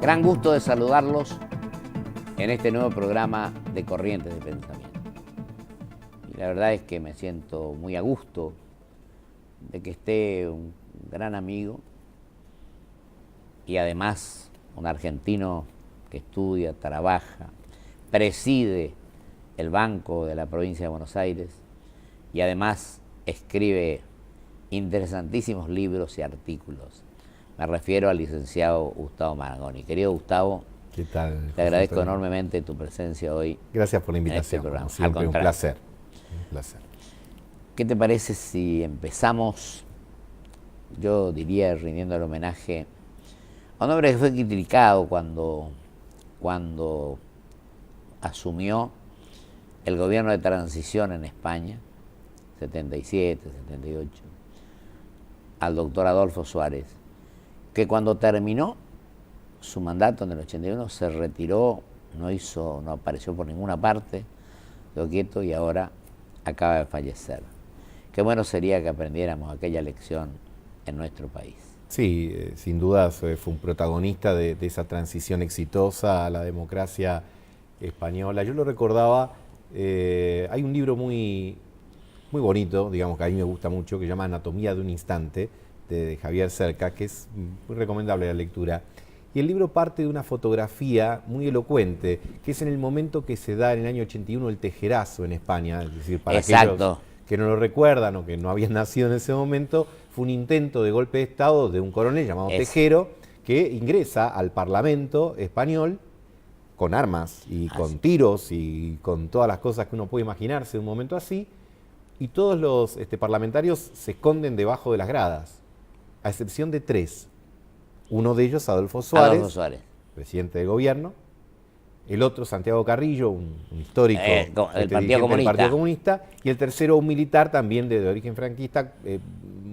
Gran gusto de saludarlos en este nuevo programa de Corrientes de Pensamiento. Y la verdad es que me siento muy a gusto de que esté un gran amigo y además un argentino que estudia, trabaja, preside el Banco de la Provincia de Buenos Aires y además escribe interesantísimos libros y artículos. Me refiero al licenciado Gustavo Marangoni. Querido Gustavo, ¿qué tal? Te agradezco enormemente tu presencia hoy. Gracias por la invitación. Programa. Siempre un placer. Un placer. ¿Qué te parece si empezamos, yo diría, rindiendo el homenaje a un hombre que fue criticado cuando asumió el gobierno de transición en España, 77, 78, al doctor Adolfo Suárez, que cuando terminó su mandato en el 81 se retiró, no apareció por ninguna parte, quedó quieto y ahora acaba de fallecer. Qué bueno sería que aprendiéramos aquella lección en nuestro país. Sí, sin duda fue un protagonista de esa transición exitosa a la democracia española. Yo lo recordaba, hay un libro muy bonito, digamos que a mí me gusta mucho, que se llama Anatomía de un Instante, de Javier Cerca, que es muy recomendable la lectura. Y el libro parte de una fotografía muy elocuente, que es en el momento que se da en el año 81 el tejerazo en España, es decir, para aquellos que no lo recuerdan o que no habían nacido en ese momento, fue un intento de golpe de Estado de un coronel llamado Tejero, que ingresa al Parlamento español con armas y con tiros y con todas las cosas que uno puede imaginarse en un momento así, y todos los parlamentarios se esconden debajo de las gradas, a excepción de tres. Uno de ellos, Adolfo Suárez, presidente del gobierno. El otro, Santiago Carrillo, un histórico del Partido Comunista. Y el tercero, un militar también de origen franquista,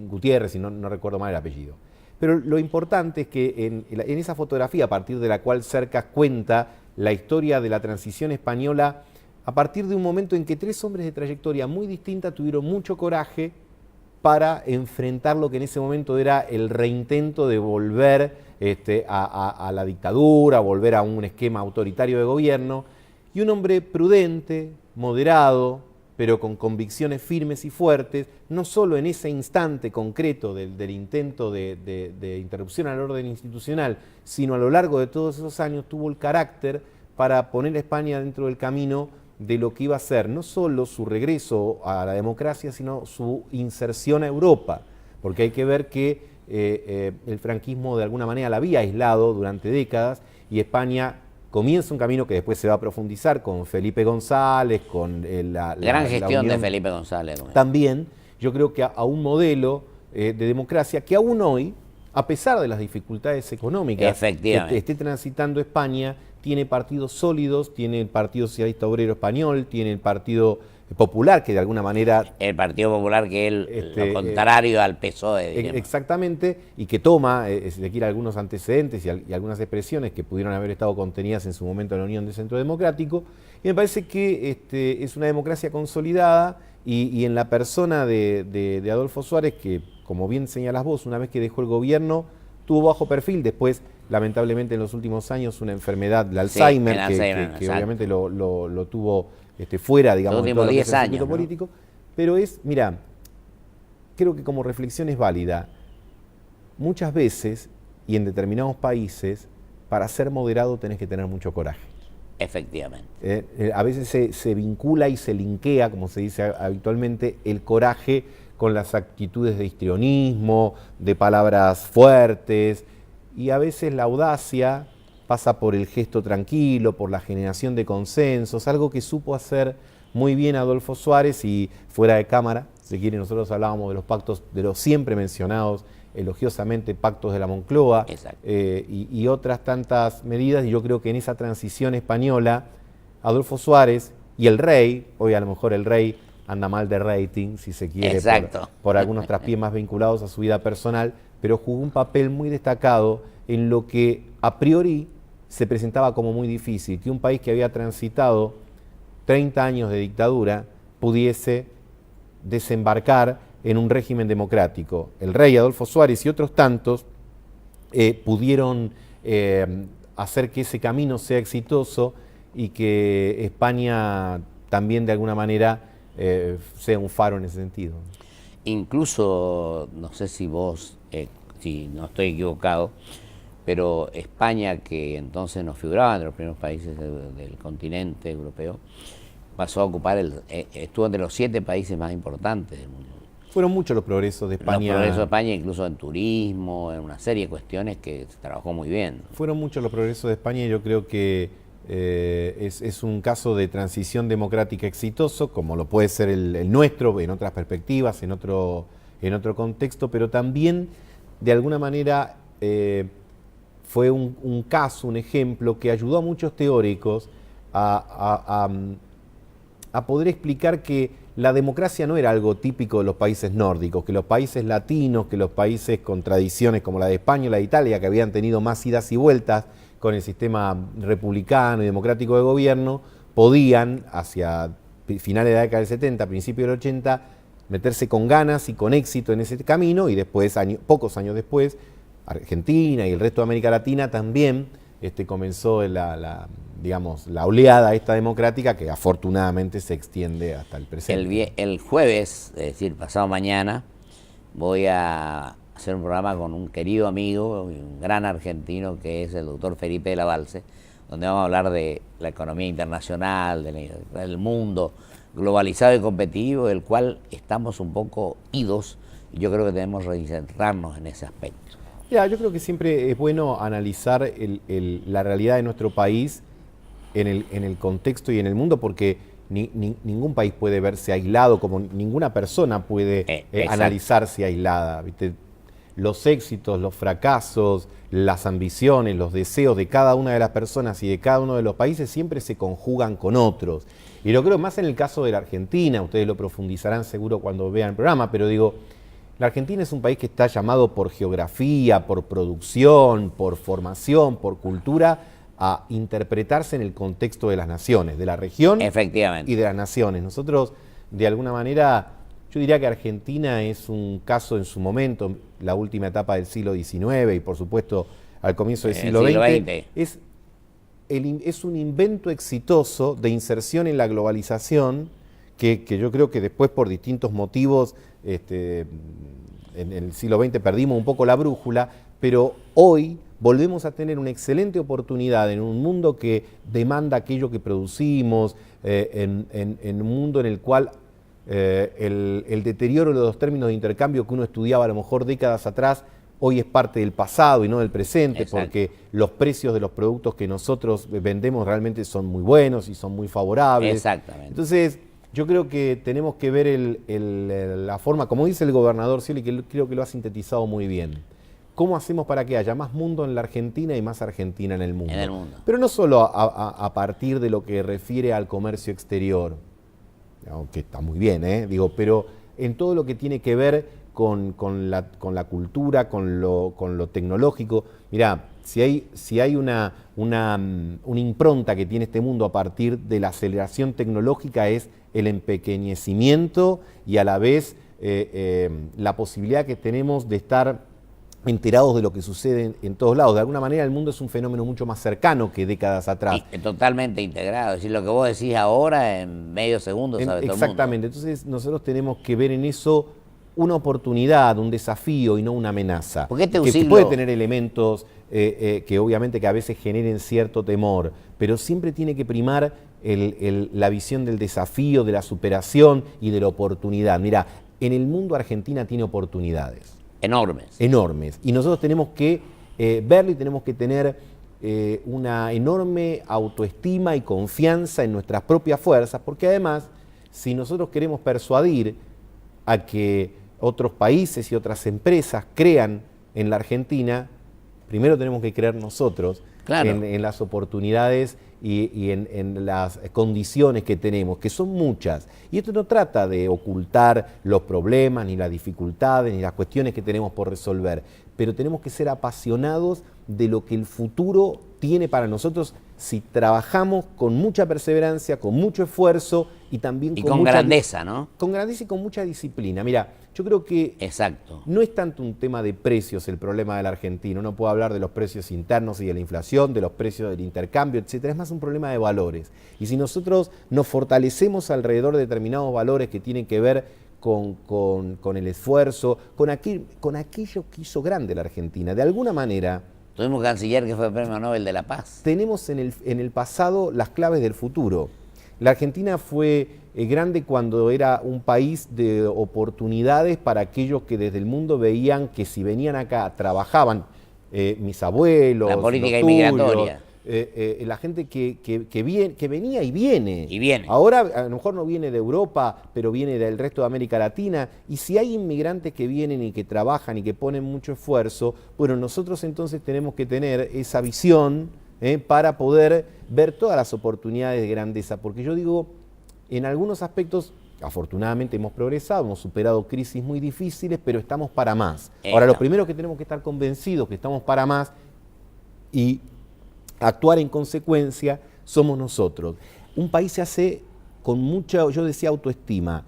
Gutiérrez, si no recuerdo mal el apellido. Pero lo importante es que en esa fotografía, a partir de la cual Cercas cuenta la historia de la transición española, a partir de un momento en que tres hombres de trayectoria muy distinta tuvieron mucho coraje para enfrentar lo que en ese momento era el reintento de volver a la dictadura, volver a un esquema autoritario de gobierno, y un hombre prudente, moderado, pero con convicciones firmes y fuertes, no solo en ese instante concreto del intento de interrupción al orden institucional, sino a lo largo de todos esos años tuvo el carácter para poner a España dentro del camino de lo que iba a ser no solo su regreso a la democracia, sino su inserción a Europa, porque hay que ver que el franquismo de alguna manera la había aislado durante décadas y España comienza un camino que después se va a profundizar con Felipe González, con la gran gestión de Felipe González. También yo creo que a un modelo de democracia que aún hoy, a pesar de las dificultades económicas que esté transitando España, tiene partidos sólidos, tiene el Partido Socialista Obrero Español, tiene el Partido Popular, que de alguna manera... El Partido Popular, que es lo contrario al PSOE. Exactamente, y que toma, si se quiere, algunos antecedentes y algunas expresiones que pudieron haber estado contenidas en su momento en la Unión de Centro Democrático, y me parece que es una democracia consolidada, y en la persona de Adolfo Suárez, que, como bien señalas vos, una vez que dejó el gobierno, tuvo bajo perfil, después, lamentablemente en los últimos años, una enfermedad, el Alzheimer, que obviamente lo tuvo fuera, digamos, de todo lo que es el circuito político. Pero mira, creo que como reflexión es válida. Muchas veces, y en determinados países, para ser moderado tenés que tener mucho coraje. Efectivamente. A veces se vincula y se linkea, como se dice habitualmente, el coraje con las actitudes de histrionismo, de palabras fuertes, y a veces la audacia pasa por el gesto tranquilo, por la generación de consensos, algo que supo hacer muy bien Adolfo Suárez. Y fuera de cámara, si quiere, nosotros hablábamos de los pactos, de los siempre mencionados elogiosamente pactos de la Moncloa, y otras tantas medidas, y yo creo que en esa transición española, Adolfo Suárez y el rey, hoy a lo mejor el rey anda mal de rating, si se quiere, por algunos traspiés más vinculados a su vida personal, pero jugó un papel muy destacado en lo que a priori se presentaba como muy difícil, que un país que había transitado 30 años de dictadura pudiese desembarcar en un régimen democrático. El rey Adolfo Suárez y otros tantos pudieron hacer que ese camino sea exitoso y que España también de alguna manera sea un faro en ese sentido. Incluso, no sé si vos, si no estoy equivocado, pero España, que entonces nos figuraba entre los primeros países del continente europeo, pasó a ocupar, estuvo entre los 7 países más importantes del mundo. Fueron muchos los progresos de España. Los progresos de España, incluso en turismo, en una serie de cuestiones que se trabajó muy bien. Fueron muchos los progresos de España y yo creo que es un caso de transición democrática exitoso, como lo puede ser el nuestro, en otras perspectivas, en otro contexto, pero también, de alguna manera, fue un caso, un ejemplo que ayudó a muchos teóricos a poder explicar que la democracia no era algo típico de los países nórdicos, que los países latinos, que los países con tradiciones como la de España y la de Italia, que habían tenido más idas y vueltas con el sistema republicano y democrático de gobierno, podían, hacia finales de la década del 70, principios del 80, meterse con ganas y con éxito en ese camino, y después, pocos años después, Argentina y el resto de América Latina también comenzó la oleada esta democrática que afortunadamente se extiende hasta el presente. El jueves, es decir, pasado mañana, voy a hacer un programa con un querido amigo, un gran argentino que es el doctor Felipe de la Balse, donde vamos a hablar de la economía internacional, del mundo globalizado y competitivo, del cual estamos un poco idos, y yo creo que debemos recentrarnos en ese aspecto. Ya, yo creo que siempre es bueno analizar la realidad de nuestro país en el contexto y en el mundo, porque ningún país puede verse aislado, como ninguna persona puede analizarse aislada, ¿viste? Los éxitos, los fracasos, las ambiciones, los deseos de cada una de las personas y de cada uno de los países siempre se conjugan con otros. Y lo creo más en el caso de la Argentina, ustedes lo profundizarán seguro cuando vean el programa, pero digo, la Argentina es un país que está llamado por geografía, por producción, por formación, por cultura, a interpretarse en el contexto de las naciones, de la región Efectivamente. Y de las naciones. Nosotros, de alguna manera, yo diría que Argentina es un caso en su momento, la última etapa del siglo XIX y por supuesto al comienzo del siglo XX, es un invento exitoso de inserción en la globalización que yo creo que después por distintos motivos en el siglo XX perdimos un poco la brújula, pero hoy volvemos a tener una excelente oportunidad en un mundo que demanda aquello que producimos, en un mundo en el cual el deterioro de los términos de intercambio que uno estudiaba a lo mejor décadas atrás, hoy es parte del pasado y no del presente. Exacto. Porque los precios de los productos que nosotros vendemos realmente son muy buenos y son muy favorables. Exactamente. Entonces, yo creo que tenemos que ver la forma, como dice el gobernador Scioli, que creo que lo ha sintetizado muy bien. ¿Cómo hacemos para que haya más mundo en la Argentina y más Argentina en el mundo? En el mundo. Pero no solo a partir de lo que refiere al comercio exterior, aunque está muy bien, pero en todo lo que tiene que ver con la cultura, con lo tecnológico. Mirá, si hay una impronta que tiene este mundo a partir de la aceleración tecnológica, es el empequeñecimiento y a la vez la posibilidad que tenemos de estar enterados de lo que sucede en todos lados. De alguna manera el mundo es un fenómeno mucho más cercano que décadas atrás. Y totalmente integrado, es decir, lo que vos decís ahora en medio segundo sabe todo el mundo. Exactamente, entonces nosotros tenemos que ver en eso una oportunidad, un desafío y no una amenaza. Porque que puede tener elementos que obviamente que a veces generen cierto temor, pero siempre tiene que primar la visión del desafío, de la superación y de la oportunidad. Mira, en el mundo Argentina tiene oportunidades. Enormes. Enormes. Y nosotros tenemos que verlo y tenemos que tener una enorme autoestima y confianza en nuestras propias fuerzas, porque además, si nosotros queremos persuadir a que otros países y otras empresas crean en la Argentina, primero tenemos que creer nosotros. Claro. En las oportunidades y en las condiciones que tenemos, que son muchas. Y esto no trata de ocultar los problemas, ni las dificultades, ni las cuestiones que tenemos por resolver, pero tenemos que ser apasionados de lo que el futuro tiene para nosotros si trabajamos con mucha perseverancia, con mucho esfuerzo y también con grandeza, ¿no? Con grandeza y con mucha disciplina. Mira, Yo creo que Exacto. no es tanto un tema de precios el problema del argentino. Uno puede hablar de los precios internos y de la inflación, de los precios del intercambio, etcétera. Es más un problema de valores. Y si nosotros nos fortalecemos alrededor de determinados valores que tienen que ver con el esfuerzo, con aquello que hizo grande la Argentina, de alguna manera Tuvimos un canciller que fue Premio Nobel de la Paz. tenemos en el pasado las claves del futuro. La Argentina fue grande cuando era un país de oportunidades para aquellos que desde el mundo veían que si venían acá, trabajaban, mis abuelos, La política los tuyos, inmigratoria. la gente que venía y viene. Y viene. Ahora a lo mejor no viene de Europa, pero viene del resto de América Latina. Y si hay inmigrantes que vienen y que trabajan y que ponen mucho esfuerzo, bueno, nosotros entonces tenemos que tener esa visión para poder ver todas las oportunidades de grandeza. Porque yo digo, en algunos aspectos, afortunadamente hemos progresado, hemos superado crisis muy difíciles, pero estamos para más. Ahora, lo primero que tenemos que estar convencidos que estamos para más y actuar en consecuencia somos nosotros. Un país se hace con mucha, yo decía, autoestima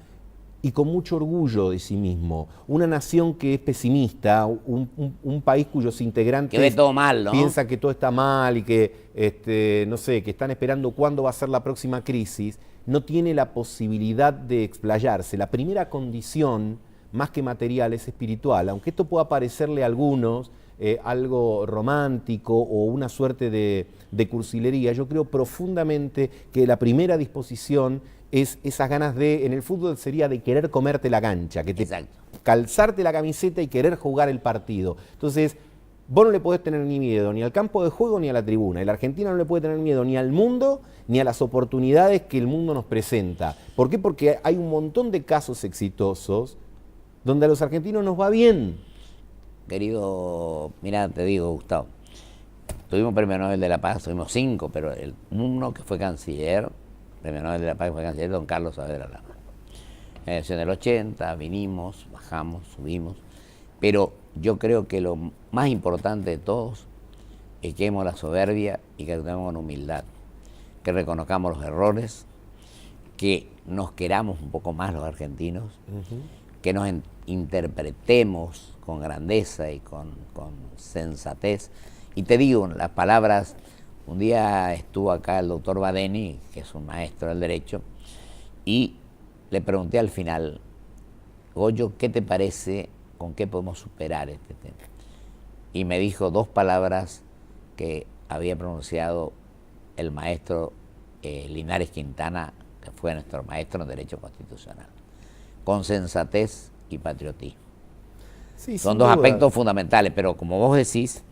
y con mucho orgullo de sí mismo. Una nación que es pesimista, un país cuyos integrantes Que ve todo mal, ¿no? piensan que todo está mal y que, no sé, que están esperando cuándo va a ser la próxima crisis, no tiene la posibilidad de explayarse. La primera condición, más que material, es espiritual. Aunque esto pueda parecerle a algunos algo romántico o una suerte de cursilería, yo creo profundamente que la primera disposición es esas ganas en el fútbol sería de querer comerte la cancha, que calzarte la camiseta y querer jugar el partido. Entonces, vos no le podés tener ni miedo ni al campo de juego ni a la tribuna. El argentino no le puede tener miedo ni al mundo ni a las oportunidades que el mundo nos presenta. ¿Por qué? Porque hay un montón de casos exitosos donde a los argentinos nos va bien. Querido, mira, te digo, Gustavo, tuvimos Premio Nobel de la Paz, tuvimos 5, pero uno que fue canciller, Premio Nobel de la Paz que fue canciller, don Carlos Saavedra Lama. En la elección del 80, vinimos, bajamos, subimos, pero yo creo que lo más importante de todos es que hemos la soberbia y que actuemos con humildad, que reconozcamos los errores, que nos queramos un poco más los argentinos, que nos interpretemos con grandeza y con sensatez. Y te digo, las palabras, un día estuvo acá el doctor Badeni, que es un maestro del derecho, y le pregunté al final, Goyo, ¿qué te parece, con qué podemos superar este tema? Y me dijo 2 palabras que había pronunciado el maestro Linares Quintana, que fue nuestro maestro en Derecho Constitucional: con sensatez y patriotismo. Sí, son 2 aspectos fundamentales, pero como vos decís,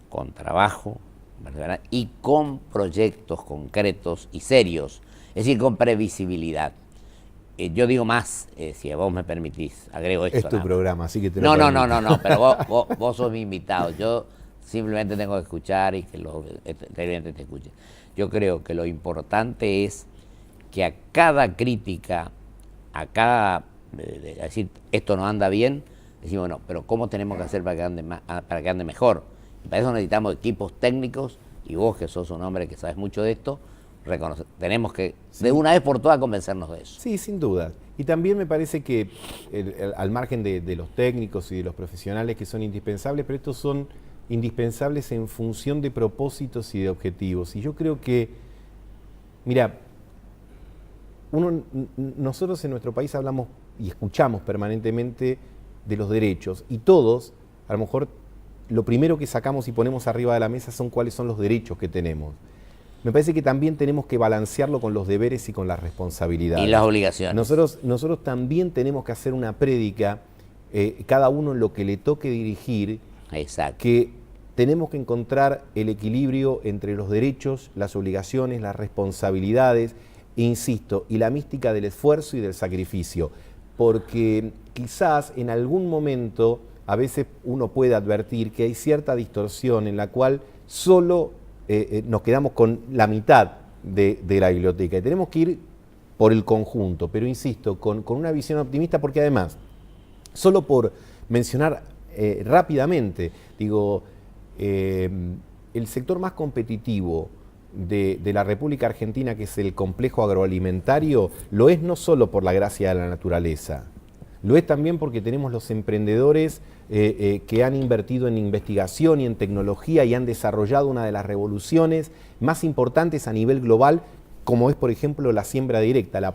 con trabajo, ¿verdad? Y con proyectos concretos y serios, es decir, con previsibilidad. Yo digo más, si vos me permitís, agrego esto. Es tu programa, así que te lo permito. No, pero vos sos mi invitado. Yo simplemente tengo que escuchar y que los televidentes te escuchen. Yo creo que lo importante es que a cada crítica, a cada decir esto no anda bien, decimos, bueno, pero ¿cómo tenemos que hacer para que ande mejor? Y para eso necesitamos equipos técnicos, y vos, que sos un hombre que sabes mucho de esto, tenemos que de una vez por todas convencernos de eso. Sí, sin duda. Y también me parece que al margen de los técnicos y de los profesionales que son indispensables, pero estos son indispensables en función de propósitos y de objetivos. Y yo creo que, mira, nosotros en nuestro país hablamos y escuchamos permanentemente de los derechos, y todos, a lo mejor, lo primero que sacamos y ponemos arriba de la mesa son cuáles son los derechos que tenemos. Me parece que también tenemos que balancearlo con los deberes y con las responsabilidades. Y las obligaciones. Nosotros también tenemos que hacer una prédica, cada uno en lo que le toque dirigir. Exacto. Que tenemos que encontrar el equilibrio entre los derechos, las obligaciones, las responsabilidades, insisto, y la mística del esfuerzo y del sacrificio. Porque quizás en algún momento, a veces uno puede advertir que hay cierta distorsión en la cual solo nos quedamos con la mitad de la biblioteca, y tenemos que ir por el conjunto, pero insisto, con una visión optimista, porque además, solo por mencionar rápidamente, digo, el sector más competitivo de la República Argentina, que es el complejo agroalimentario, lo es no solo por la gracia de la naturaleza, lo es también porque tenemos los emprendedores que han invertido en investigación y en tecnología y han desarrollado una de las revoluciones más importantes a nivel global, como es, por ejemplo, la siembra directa, la